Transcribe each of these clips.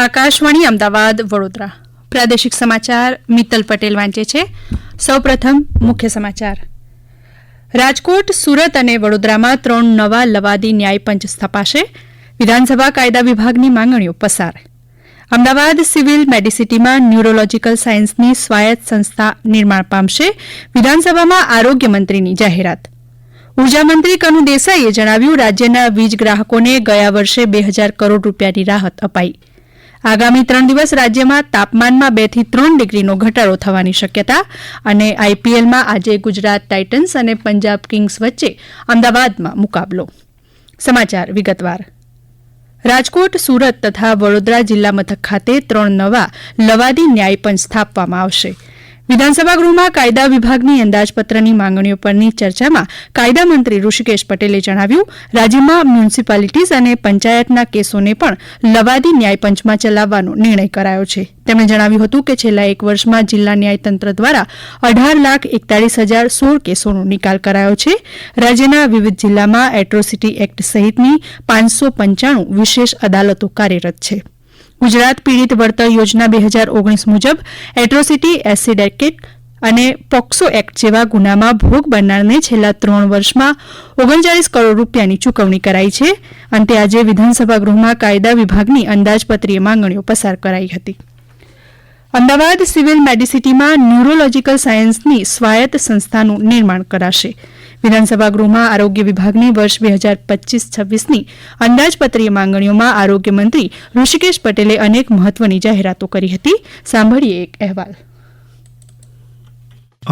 આકાશવાણી અમદાવાદ વડોદરા પ્રાદેશિક સમાચાર મિત્તલ પટેલ વાંચે છે. સૌપ્રથમ મુખ્ય સમાચાર. રાજકોટ, સુરત અને વડોદરામાં 3 નવા લવાદી ન્યાયપંચ સ્થપાશે. વિધાનસભા કાયદા વિભાગની માંગણીઓ પસાર. અમદાવાદ સિવિલ મેડિસિટીમાં ન્યુરોલોજીકલ સાયન્સની સ્વાયત્ત સંસ્થા નિર્માણ પામશે. વિધાનસભામાં આરોગ્ય મંત્રીની જાહેરાત. ઉર્જામંત્રી કનુ દેસાઈએ જણાવ્યું, રાજ્યના વીજ ગ્રાહકોને ગયા વર્ષે 2000 કરોડ રૂપિયાની રાહત અપાઈ. આગામી 3 દિવસ રાજ્યમાં તાપમાનમાં 2 થી 3 ડિગ્રીનો ઘટાડો થવાની શક્યતા. અને આઈપીએલમાં આજે ગુજરાત ટાઇટન્સ અને પંજાબ કિંગ્સ વચ્ચે અમદાવાદમાં મુકાબલો. સમાચાર વિગતવાર. રાજકોટ, સુરત તથા વડોદરા જિલ્લા મથક ખાતે 3 નવા લવાદી ન્યાયપંચ સ્થાપવામાં આવશે. વિધાનસભા ગૃહમાં કાયદા વિભાગની અંદાજપત્રની માંગણીઓ પરની ચર્ચામાં કાયદા મંત્રી ઋષિકેશ પટેલે જણાવ્યું, રાજ્યમાં મ્યુનિસિપાલિટીઝ અને પંચાયતના કેસોને પણ લવાદી ન્યાયપંચમાં ચલાવવાનો નિર્ણય કરાયો છે. તેમણે જણાવ્યું હતું કે છેલ્લા 1 વર્ષમાં જિલ્લા ન્યાયતંત્ર દ્વારા 18,41,016 કેસોનો નિકાલ કરાયો છે. રાજ્યના વિવિધ જિલ્લામાં એટ્રોસિટી એક્ટ સહિતની 595 વિશેષ અદાલતો કાર્યરત છે. ગુજરાત પીડિત વળતર યોજના 2019 મુજબ એટ્રોસિટી, એસિડ એક્ટ અને પોક્સો એક્ટ જેવા ગુનામાં ભોગ બનનારને છેલ્લા 3 વર્ષમાં 39 કરોડ રૂપિયાની ચૂકવણી કરાઈ છે. અંતે આજે વિધાનસભા ગૃહમાં કાયદા વિભાગની અંદાજપત્રીય માંગણીઓ પસાર કરાઈ હતી. અમદાવાદ સિવિલ મેડિસિટીમાં ન્યુરોલોજીકલ સાયન્સની સ્વાયત્ત સંસ્થાનું નિર્માણ કરાશે. વિધાનસભા ગૃહમાં આરોગ્ય વિભાગની વર્ષ 2025-26ની અંદાજપત્રીય માંગણીઓમાં આરોગ્ય મંત્રી ઋષિકેશ પટેલે અનેક મહત્વની જાહેરાતો કરી હતી. સાંભળીએ એક અહેવાલ.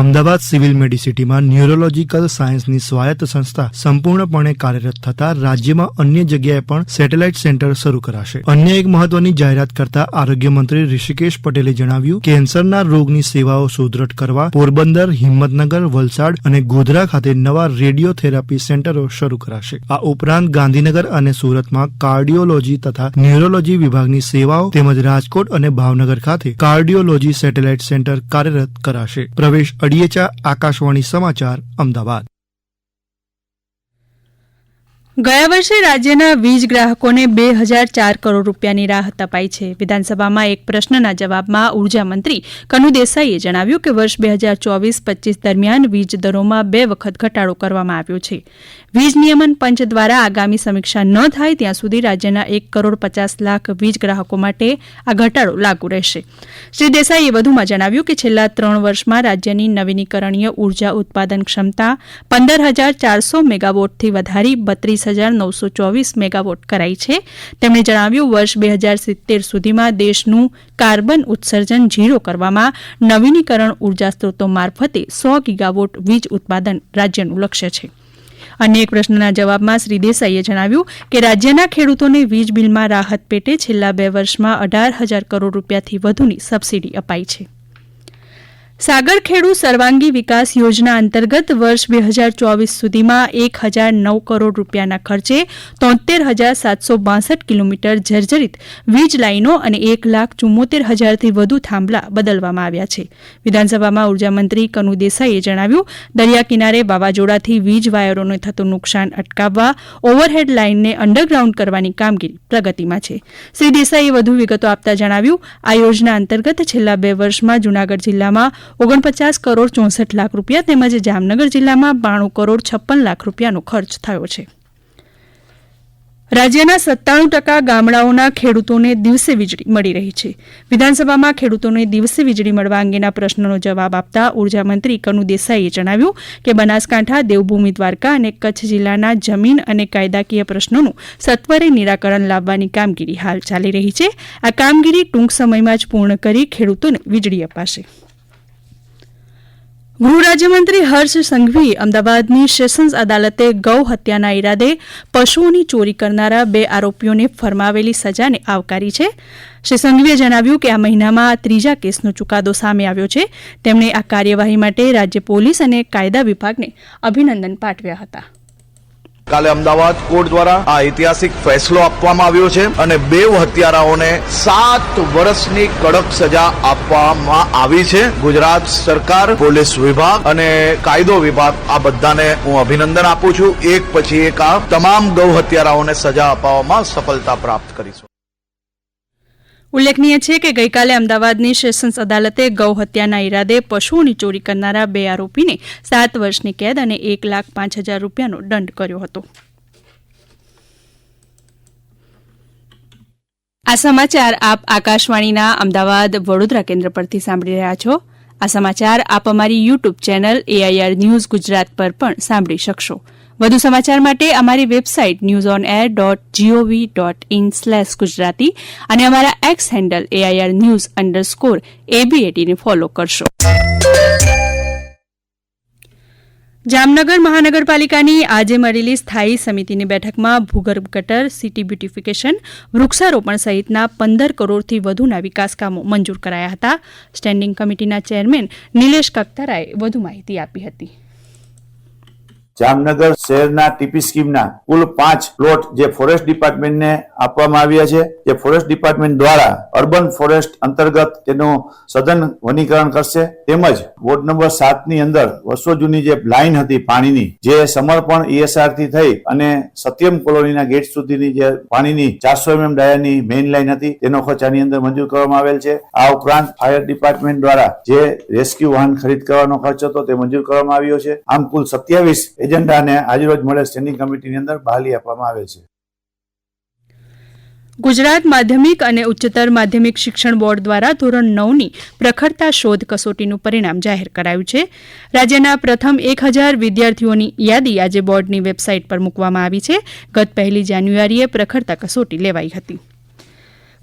અમદાવાદ સિવિલ મેડિસિટીમાં ન્યુરોલોજીકલ સાયન્સની સ્વાયત્ત સંસ્થા સંપૂર્ણપણે કાર્યરત થતા રાજ્યમાં અન્ય જગ્યાએ પણ સેટેલાઇટ સેન્ટર શરૂ કરાશે. અન્ય એક મહત્વની જાહેરાત કરતા આરોગ્ય મંત્રી ઋષિકેશ પટેલે જણાવ્યું, કેન્સરના રોગની સેવાઓ સુદૃઢ કરવા પોરબંદર, હિંમતનગર, વલસાડ અને ગોધરા ખાતે નવા રેડિયોથેરાપી સેન્ટરો શરૂ કરાશે. આ ઉપરાંત ગાંધીનગર અને સુરતમાં કાર્ડિયોલોજી તથા ન્યુરોલોજી વિભાગની સેવાઓ તેમજ રાજકોટ અને ભાવનગર ખાતે કાર્ડિયોલોજી સેટેલાઇટ સેન્ટર કાર્યરત કરાશે. પ્રવેશ અડિયેચા, આકાશવાણી સમાચાર, અમદાવાદ. ગયા વર્ષે રાજ્યના વીજ ગ્રાહકોને 2004 કરોડ રૂપિયાની રાહત અપાઈ છે. વિધાનસભામાં એક પ્રશ્નના જવાબમાં ઉર્જા મંત્રી કનુ દેસાઈએ જણાવ્યું કે વર્ષ 2024-25 દરમિયાન વીજ દરોમાં 2 વખત ઘટાડો કરવામાં આવ્યો છે. વીજ નિયમન પંચ દ્વારા આગામી સમીક્ષા ન થાય ત્યાં સુધી રાજ્યના 1,50,00,000 વીજ ગ્રાહકો માટે આ ઘટાડો લાગુ રહેશે. શ્રી દેસાઈએ વધુમાં જણાવ્યું કે છેલ્લા 3 વર્ષમાં રાજ્યની નવીનીકરણીય ઉર્જા ઉત્પાદન ક્ષમતા 15,400 મેગાવોટથી વધારી 32,924 મેગાવોટ કરાઈ છે. તેમણે જણાવ્યું, વર્ષ 2070 સુધીમાં દેશનું કાર્બન ઉત્સર્જન ઝીરો કરવામાં નવીનીકરણ ઉર્જા સ્ત્રોતો મારફતે 100 ગીગાવોટ વીજ ઉત્પાદન રાજ્યનું લક્ષ્ય છે. અન્ય એક પ્રશ્નના જવાબમાં શ્રી દેસાઈએ જણાવ્યું કે રાજ્યના ખેડૂતોને વીજ બિલમાં રાહત પેટે છેલ્લા 2 વર્ષમાં 18,000 કરોડ રૂપિયાથી વધુની સબસીડી અપાઈ છે. સાગર ખેડુ સર્વાંગી વિકાસ યોજના અંતર્ગત વર્ષ 2024 સુધીમાં 1,009 કરોડ રૂપિયાના ખર્ચે 73,762 કિલોમીટર જર્જરિત વીજ લાઇનો અને 1,74,000થી વધુ થાંભલા બદલવામાં આવ્યા છે. વિધાનસભામાં ઉર્જામંત્રી કનુ દેસાઈએ જણાવ્યું, દરિયા કિનારે વાવાઝોડાથી વીજ વાયરોને થતું નુકસાન અટકાવવા ઓવરહેડ લાઇનને અંડરગ્રાઉન્ડ કરવાની કામગીરી પ્રગતિમાં છે. શ્રી દેસાઈએ વધુ વિગતો આપતા જણાવ્યું, આ યોજના અંતર્ગત છેલ્લા 2 વર્ષમાં જૂનાગઢ જિલ્લામાં 49 કરોડ 64 લાખ રૂપિયા તેમજ જામનગર જિલ્લામાં 92 કરોડ 56 લાખ રૂપિયાનો ખર્ચ થયો છે. રાજ્યના 97% ગામડાઓના ખેડૂતોને દિવસે વીજળી મળી રહી છે. વિધાનસભામાં ખેડૂતોને દિવસે વીજળી મળવા અંગેના પ્રશ્નનો જવાબ આપતા ઉર્જામંત્રી કનુ દેસાઈએ જણાવ્યું કે બનાસકાંઠા, દેવભૂમિ દ્વારકા અને કચ્છ જિલ્લાના જમીન અને કાયદાકીય પ્રશ્નોનું સત્વરે નિરાકરણ લાવવાની કામગીરી હાલ ચાલી રહી છે. આ કામગીરી ટૂંક સમયમાં જ પૂર્ણ કરી ખેડૂતોને વીજળી અપાશે. ગૃહ રાજ્યમંત્રી હર્ષ સંઘવીએ અમદાવાદની સેશન્સ અદાલતે ગૌ હત્યાના ઇરાદે પશુઓની ચોરી કરનારા 2 આરોપીઓને ફરમાવેલી સજાને આવકારી છે. શ્રી સંઘવીએ જણાવ્યું કે આ મહિનામાં આ 3જા કેસનો ચુકાદો સામે આવ્યો છે. તેમણે આ કાર્યવાહી માટે રાજ્ય પોલીસ અને કાયદા વિભાગને અભિનંદન પાઠવ્યા હતા. કાલે અમદાવાદ કોર્ટ દ્વારા આ ઐતિહાસિક ફેસલો આપવામાં આવ્યો છે અને 2 હત્યારાઓને 7 વર્ષની કડક સજા આપવામાં આવી છે. ગુજરાત સરકાર, પોલીસ વિભાગ અને કાયદો વિભાગ આ બધાને હું અભિનંદન આપું છું. એક પછી એક આ તમામ ગૌ હત્યારાઓને સજા અપાવવામાં સફળતા પ્રાપ્ત કરીશું. ઉલ્લેખનીય છે કે ગઈકાલે અમદાવાદની સેશન્સ અદાલતે ગૌ હત્યાના ઈરાદે પશુઓની ચોરી કરનારા 2 આરોપીને 7 વર્ષની કેદ અને 1,05,000 રૂપિયાનો દંડ કર્યો હતો. આ સમાચાર આપ આકાશવાણીના અમદાવાદ વડોદરા કેન્દ્ર પરથી સાંભળી રહ્યા છો. આ સમાચાર આપ અમારી YouTube channel AIR news Gujarat પર પણ સાંભળી શકશો. વધુ સમાચાર માટે અમારી વેબસાઇટ newsonair.gov.in/gujarati અને અમારા એક્સ હેન્ડલ AIR_news_ABAT ને ફોલો કરશો. જામનગર મહાનગરપાલિકાની આજે મળેલી સ્થાયી સમિતિની બેઠકમાં ભૂગર્ભ ગટર, સિટી બ્યુટિફિકેશન, વૃક્ષારોપણ સહિતના 15 કરોડથી વધુના વિકાસકામો મંજૂર કરાયા હતા. સ્ટેન્ડિંગ કમિટીના ચેરમેન નિલેશ કક્તરાએ વધુ માહિતી આપી હતી. જામનગર શહેરના ટીપી સ્કીમના કુલ 5 પ્લોટ જે ફોરેસ્ટ ડિપાર્ટમેન્ટને આપવામાં આવ્યા છે. જે ફોરેસ્ટ ડિપાર્ટમેન્ટ દ્વારા અર્બન ફોરેસ્ટ અંતર્ગત તેનું સઘન વનીકરણ કરશે. તેમજ વોર્ડ નંબર 7 ની અંદર વર્ષો જૂની જે લાઈન હતી પાણીની, જે સમર્પણ ESR થી થઈ અને સત્યમ કોલોનીના ગેટ સુધીની જે પાણીની 400 mm ડાયાની મેઇન લાઈન હતી, તેનો ખર્ચ આની અંદર મંજૂર કરવામાં આવેલ છે. આ ઉપરાંત ફાયર ડિપાર્ટમેન્ટ દ્વારા જે રેસ્ક્યુ વાહન ખરીદ કરવાનો ખર્ચ હતો તે મંજૂર કરવામાં આવ્યો છે. આમ કુલ 27 એજન્ડાને આજરોજ મળે સ્ટેન્ડિંગ કમિટીની અંદર બહાલી આપવામાં આવે છે. ગુજરાત માધ્યમિક અને ઉચ્ચતર માધ્યમિક શિક્ષણ બોર્ડ દ્વારા ધોરણ 9ની પ્રખરતા શોધ કસોટીનું પરિણામ જાહેર કરાયું છે. રાજ્યના પ્રથમ 1000 વિદ્યાર્થીઓની યાદી આજે બોર્ડની વેબસાઇટ પર મૂકવામાં આવી છે. ગત 1 જાન્યુઆરીએ પ્રખરતા કસોટી લેવાઈ હતી.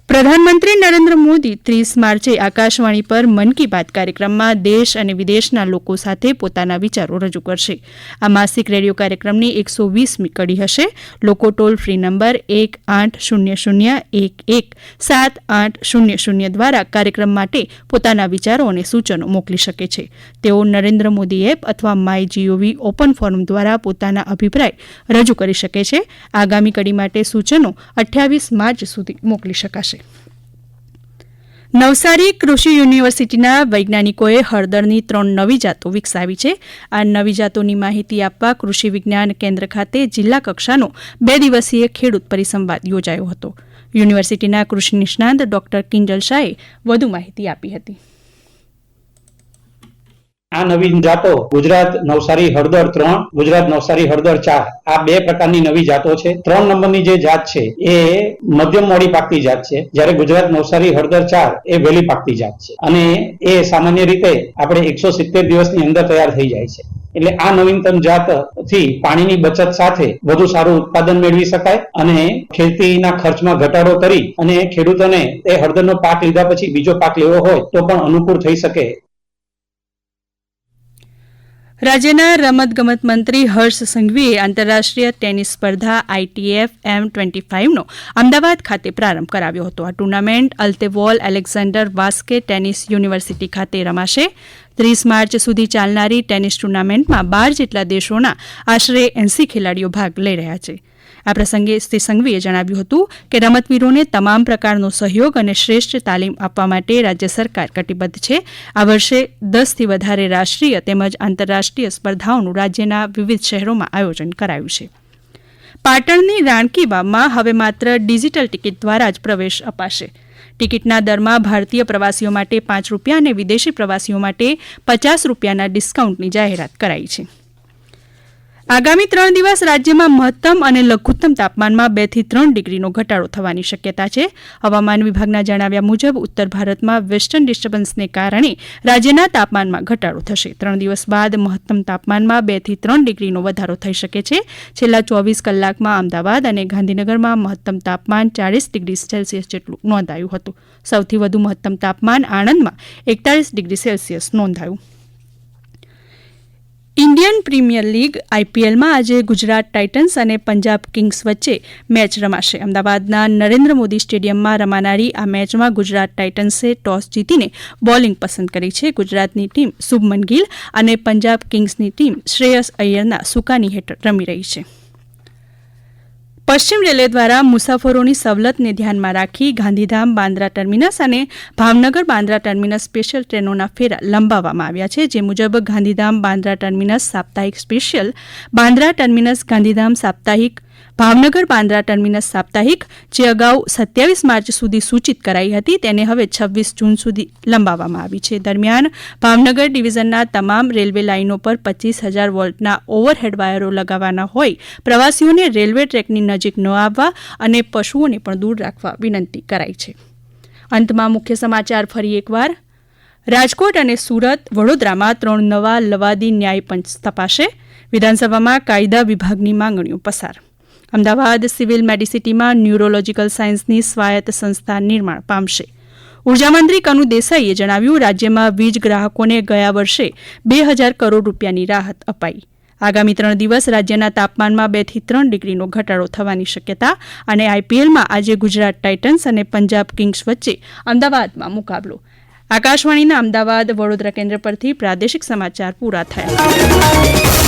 પ્રધાનમંત્રી નરેન્દ્ર મોદી 30 માર્ચે આકાશવાણી પર મન કી બાત કાર્યક્રમમાં દેશ અને વિદેશના લોકો સાથે પોતાના વિચારો રજૂ કરશે. આ માસિક રેડિયો કાર્યક્રમની 120મી કડી હશે. લોકો ટોલ ફ્રી નંબર 1-800-11-7800 દ્વારા કાર્યક્રમ માટે પોતાના વિચારો અને સૂચનો મોકલી શકે છે. તેઓ નરેન્દ્ર મોદી એપ અથવા માય GOV ઓપન ફોરમ દ્વારા પોતાના અભિપ્રાય રજૂ કરી શકે છે. આગામી કડી માટે સૂચનો 28 માર્ચ સુધી મોકલી શકાશે. નવસારી કૃષિ યુનિવર્સિટીના વૈજ્ઞાનિકોએ હળદરની 3 નવી જાતો વિકસાવી છે. આ નવી જાતોની માહિતી આપવા કૃષિ વિજ્ઞાન કેન્દ્ર ખાતે જિલ્લા કક્ષાનો 2 દિવસીય ખેડૂત પરિસંવાદ યોજાયો હતો. યુનિવર્સિટીના કૃષિ નિષ્ણાંત ડોક્ટર કિંજલ શાહે વધુ માહિતી આપી હતી. આ નવી જાતો ગુજરાત નવસારી હળદર 3, ગુજરાત નવસારી હળદર 4 આ 2 પ્રકારની નવી જાતો છે. 3 નંબરની જે જાત છે એ મધ્યમ મોડી પાકતી જાત છે, જ્યારે ગુજરાત નવસારી હળદર 4 એ વહેલી પાકતી જાત છે અને એ સામાન્ય રીતે આપણે 170 દિવસની અંદર તૈયાર થઈ જાય છે. એટલે આ નવીનતમ જાત થી પાણીની બચત સાથે વધુ સારું ઉત્પાદન મેળવી શકાય અને ખેતીના ખર્ચમાં ઘટાડો કરી અને ખેડૂતોને એ હળદરનો પાક લીધા પછી બીજો પાક લેવો હોય તો પણ અનુકૂળ થઈ શકે. રાજ્યના રમતગમત મંત્રી હર્ષ સંઘવીએ આંતરરાષ્ટ્રીય ટેનિસ સ્પર્ધા ITF M25નો અમદાવાદ ખાતે પ્રારંભ કરાવ્યો હતો. આ ટુર્નામેન્ટ અલ્તેવોલ એલેક્ઝાન્ડર વાસ્કે ટેનિસ યુનિવર્સિટી ખાતે રમાશે. 30 માર્ચ સુધી ચાલનારી ટેનિસ ટુર્નામેન્ટમાં 12 જેટલા દેશોના આશરે 80 ખેલાડીઓ ભાગ લઈ રહ્યા છે. આ પ્રસંગે શ્રી સંઘવીએ જણાવ્યું હતું કે રમતવીરોને તમામ પ્રકારનો સહયોગ અને શ્રેષ્ઠ તાલીમ આપવા માટે રાજ્ય સરકાર કટિબદ્ધ છે. આ વર્ષે 10થી વધારે રાષ્ટ્રીય તેમજ આંતરરાષ્ટ્રીય સ્પર્ધાઓનું રાજ્યના વિવિધ શહેરોમાં આયોજન કરાયું છે. પાટણની રાણકી વાવમાં હવે માત્ર ડિજિટલ ટિકિટ દ્વારા જ પ્રવેશ અપાશે. ટિકિટના દરમાં ભારતીય પ્રવાસીઓ માટે ₹5 અને વિદેશી પ્રવાસીઓ માટે ₹50ના ડિસ્કાઉન્ટની જાહેરાત કરાઈ છે. આગામી 3 દિવસ રાજ્યમાં મહત્તમ અને લઘુત્તમ તાપમાનમાં 2 થી 3 ડિગ્રીનો ઘટાડો થવાની શક્યતા છે. હવામાન વિભાગના જણાવ્યા મુજબ ઉત્તર ભારતમાં વેસ્ટર્ન ડિસ્ટર્બન્સને કારણે રાજ્યના તાપમાનમાં ઘટાડો થશે. 3 દિવસ બાદ મહત્તમ તાપમાનમાં 2 થી 3 ડિગ્રીનો વધારો થઈ શકે છે. છેલ્લા 24 કલાકમાં અમદાવાદ અને ગાંધીનગરમાં મહત્તમ તાપમાન 40 ડિગ્રી સેલ્સિયસ જેટલું નોંધાયું હતું. સૌથી વધુ મહત્તમ તાપમાન આણંદમાં 41 ડિગ્રી સેલ્સિયસ નોંધાયું. ઇન્ડિયન પ્રીમિયર લીગ IPLમાં આજે ગુજરાત ટાઇટન્સ અને પંજાબ કિંગ્સ વચ્ચે મેચ રમાશે. અમદાવાદના નરેન્દ્ર મોદી સ્ટેડિયમમાં રમાનારી આ મેચમાં ગુજરાત ટાઇટન્સે ટોસ જીતીને બોલિંગ પસંદ કરી છે. ગુજરાતની ટીમ શુભમન ગિલ અને પંજાબ કિંગ્સની ટીમ શ્રેયસ અય્યરના સુકાની હેઠળ રમી રહી છે. પશ્ચિમ રેલવે દ્વારા મુસાફરોની સવલતને ધ્યાનમાં રાખી ગાંધીધામ બાંદ્રા ટર્મિનસ અને ભાવનગર બાંદ્રા ટર્મિનસ સ્પેશિયલ ટ્રેનોના ફેરા લંબાવવામાં આવ્યા છે. જે મુજબ ગાંધીધામ બાંદ્રા ટર્મિનસ સાપ્તાહિક સ્પેશિયલ, બાંદ્રા ટર્મિનસ ગાંધીધામ સાપ્તાહિક ભાવનગર બાંદ્રા ટર્મિનસ સાપ્તાહિક જે અગાઉ 27 માર્ચ સુધી સૂચિત કરાઈ હતી તેને હવે 26 જૂન સુધી લંબાવવામાં આવી છે. દરમિયાન ભાવનગર ડિવિઝનના તમામ રેલવે લાઇનો પર 25,000 વોલ્ટના ઓવરહેડ વાયરો લગાવવાના હોય પ્રવાસીઓને રેલવે ટ્રેકની નજીક ન આવવા અને પશુઓને પણ દૂર રાખવા વિનંતી કરાઈ છે. અંતમાં મુખ્ય સમાચાર ફરી એકવાર. રાજકોટ અને સુરત, વડોદરામાં 3 નવા લવાદી ન્યાય પંચ સ્થપાશે. વિધાનસભામાં કાયદા વિભાગની માંગણીઓ પસાર. અમદાવાદ સિવિલ મેડિસિટીમાં ન્યુરોલોજીકલ સાયન્સની સ્વાયત્ત સંસ્થા નિર્માણ પામશે. ઉર્જામંત્રી કનુ દેસાઈએ જણાવ્યું, રાજ્યમાં વીજ ગ્રાહકોને ગયા વર્ષે 2,000 કરોડ રૂપિયાની રાહત અપાઈ. આગામી 3 દિવસ રાજ્યના તાપમાનમાં 2 થી 3 ડિગ્રીનો ઘટાડો થવાની શક્યતા. અને આઈપીએલમાં આજે ગુજરાત ટાઇટન્સ અને પંજાબ કિંગ્સ વચ્ચે અમદાવાદમાં મુકાબલો. આકાશવાણીના અમદાવાદ વડોદરા કેન્દ્ર પરથી પ્રાદેશિક સમાચાર પૂરા થયા.